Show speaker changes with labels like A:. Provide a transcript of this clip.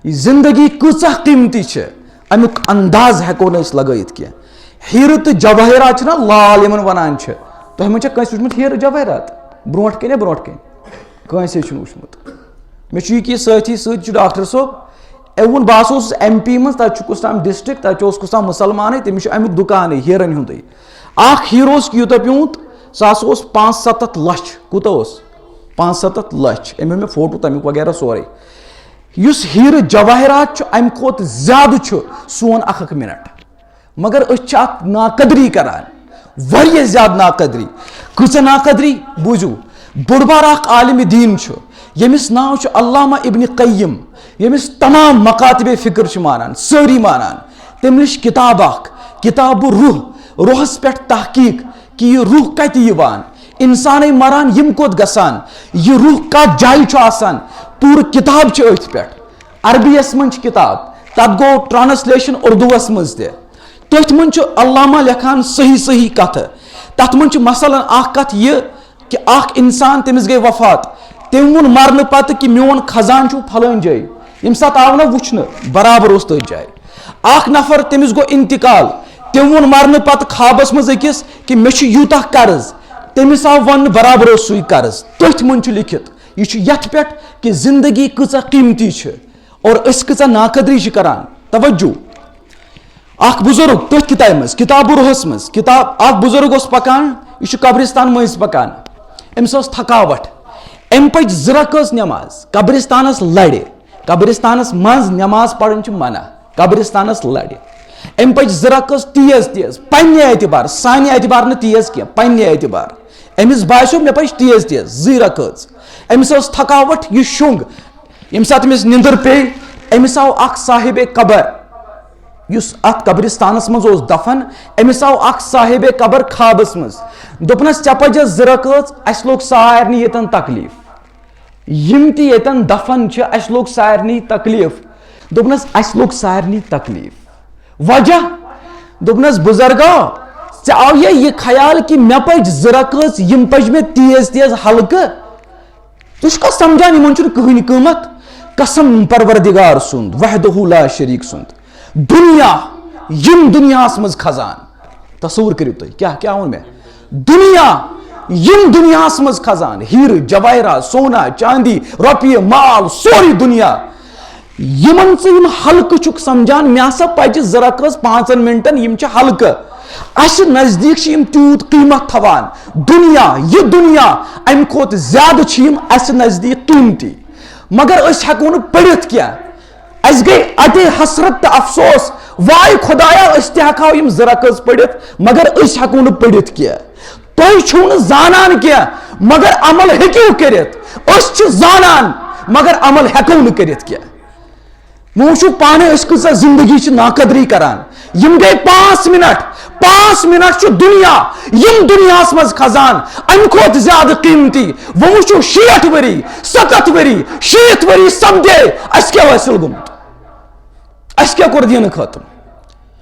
A: जिंदगी कूचा कीमती अमुक अंदाज हेको न लगत कह हीर तो जवाहरात ना लाल इन वन तुम वुचमुत हीर जवाहरात ब्रोट कन कंसे वुचमुत मे साथी सत डॉक्टर सोब एवं बस MP मज तुस ताम डिस्ट्रिक्ट तुस ताम मुसलमान तमिस अमुक दुकान हीरन हुंद हीरोस यूत प्यूत सह 5-7 लक्ष कूत 5-7 लक्ष अमे मे फोटो तमिक वगैरह सोरे युस हीर जवाहरात अम खोत ज्यादा सोन 1 मिनट मगर अत नाकदरी करान वारिया ज्यादा नाकदरी कच नाकदरी बूझू बुढ़बार आलिम दीन यमिस नाव अल्लामा इब्न क़य्यिम यमिस तमाम मकातिब फिक्र मानान सारी मानान तम नश किताब किताब रूहस पे तहकीक कि यह रूह कत इंसान मरान यम कोत गसान यह रूह कत जाय पूर किताब अथ पे अरबियस मन किताब तथ गो ट्रांसलेशन उर्दूस मज तथ मन अल्लामा लिखान सही कथ तथ मन मसलन कथ यह कि इंसान तमिस गई वफात तम वो मरने पत कि मोन खजान फलान जाय यम सात आव ना वुचन बराबर उस तथ जाय नफर तमिस गो इंतकाल तम वो मरने पत खाबस मज अकिस कि मे यूता कर्ज तमिस आव वन बराबर सू कर्ज तथ मन लिखित यह पे कि जिंदगी कचा कीमती और अस कचा नाकदरी करान तवज्जो बुजुर्ग तथ किताब मज किताब रूहस मज किताब बुजुर्ग पकान यह कब्रिस्तान मज पकान अमिस थकावट अम पज 2 रकात नमाज कब्रिस्तानस लड़े कब्रिस्तानस मज नमाज पढ़न मना कब्रिस्तानस लड़े अम पज 2 रकात तेज पन्ने एतबार सानि एतबार न तेज कह पन्ने एतबार अमिस बासो मे पज तेज 2 रकात अमिस थकावट यह शुंग यम सात अमिस निंदर पे अमिस आव साहिब कबर युस अत कब्रिस्तानस मज दफन अमिस आव साहिब कबर खाबस मज दोपनस चे पज 2 रकात अस लोग सारनी यतन तकलीफ यम ती यतन दफन अस लोग सारनी तकलीफ दोपनस अस लोग सारनी तकलीफ वजह दोपनस बुजुर्गो चे आव यह ख्याल कि मे पज 2 रकात यम पज मे तेज हल्के तुझका समझान इन कहनी कीमत कसम परवरदिगार सुंद वहदहु ला शरीक सुंद दुनिया यम दुनियास मज खजान तस्वुर करियो तुम क्या वन मे दुनिया यम दुनियास मज खजान हीर जवाहरात सोना चांदी रुपये माल सोरी दुनिया यमन यम हल्क समझान मे हसा पज 2 रकात 5 मिनटन यम हल्क अस नजदीक यम तूत कीमत थवान दुनिया यह दुनिया अम खोत ज्यादा अस नजदीक कीमती मगर अस हेको न पढ़ित क्या अस गई अटे हसरत तो अफसोस वाय खुदाया अस तहको यम 2 रकात पढ़ित मगर अस हेको न पढ़ित क्या तुम छो न जानान क्या मगर अमल हेक्यू करित अस छ जानान मगर अमल हेको न करित क्या वो पाने अस कसा जिंदगी नाकदरी करान यम गई 5 मिनट दुनिया यम दुनियास मज खजान अम खोत ज्यादा कीमती वो 60 वरी 70 वरी 60 वरी समझे अस क्या हासिल गुमत अस क्या कोर दीन खत्म